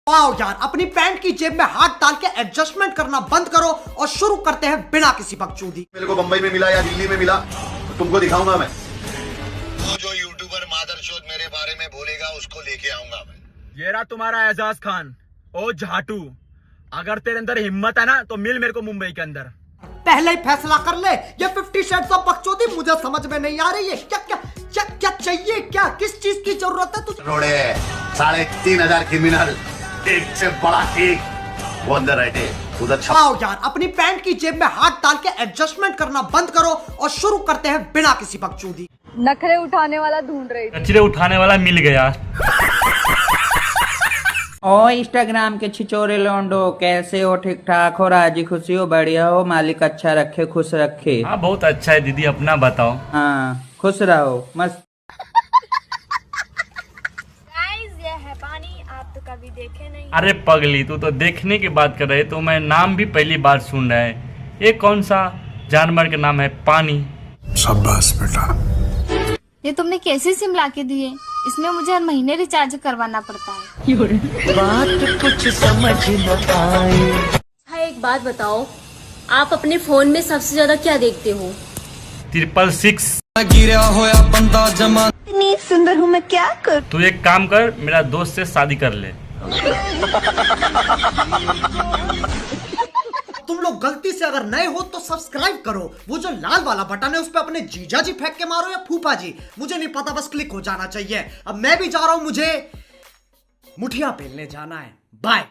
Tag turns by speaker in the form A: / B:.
A: आओ यार, अपनी पैंट की जेब में हाथ डाल के एडजस्टमेंट करना बंद करो और शुरू करते हैं बिना किसी बकचोदी।
B: मेरे को बंबई में मिला या दिल्ली में मिला तुमको दिखाऊंगा मैं।
C: वो जो यूट्यूबर मादरचोद मेरे बारे में बोलेगा उसको लेके आऊंगा मैं।
D: ये रहा तुम्हारा एजाज खान। ओ झाटू, अगर तेरे अंदर हिम्मत है ना तो मिल मेरे को मुंबई के अंदर।
A: पहले ही फैसला कर ले, ये 50 शेड्स ऑफ बकचोदी मुझे समझ में नहीं आ रही है। क्या क्या क्या क्या चाहिए, क्या किस चीज की जरूरत है तुझे?
B: रोड़े 3,500 क्रिमिनल, एक से बड़ा एक वो अंदर रहते उधर छप।
A: आओ यार, अपनी पैंट की जेब में हाथ डाल के एडजस्टमेंट करना बंद करो और शुरू करते हैं बिना किसी बकचोदी।
E: नखरे उठाने वाला ढूंढ रही थी।
D: कचरे उठाने वाला मिल गया।
F: ओ इंस्टाग्राम के छिचोरे लोंडो, कैसे हो? ठीक ठाक हो? राजी खुशी हो? बढ़िया हो? मालिक अच्छा रखे, खुश रखे।
D: हाँ बहुत अच्छा है दीदी, अपना बताओ।
F: हाँ खुश रहो, मस्त।
E: गाइस, ये है पानी, आप तो कभी देखे नहीं।
D: अरे पगली, तू तो देखने की बात कर रहे तो मैं नाम भी पहली बार सुन रहा है। ये कौन सा जानवर का नाम है? पानी।
C: शाबाश बेटा।
E: ये तुमने कैसी सिम लाके दी है? इसमें मुझे हर महीने रिचार्ज करवाना पड़ता है।
G: बात कुछ समझ न आए।
H: हाँ, एक बात बताओ, आप अपने फोन में सबसे ज्यादा क्या देखते हो?
D: 666।
G: गिरा होया बंदा जमा।
E: इतनी सुंदर हूँ मैं, क्या कर?
D: तू एक काम कर, मेरा दोस्त से शादी कर ले।
A: तुम लोग गलती से अगर नए हो तो सब्सक्राइब करो, वो जो लाल वाला बटन है उस पे अपने जीजा जी फेंक के मारो या फूफा जी, मुझे नहीं पता, बस क्लिक हो जाना चाहिए। अब मैं भी जा रहा हूं, मुझे मुठिया पेलने जाना है। बाय।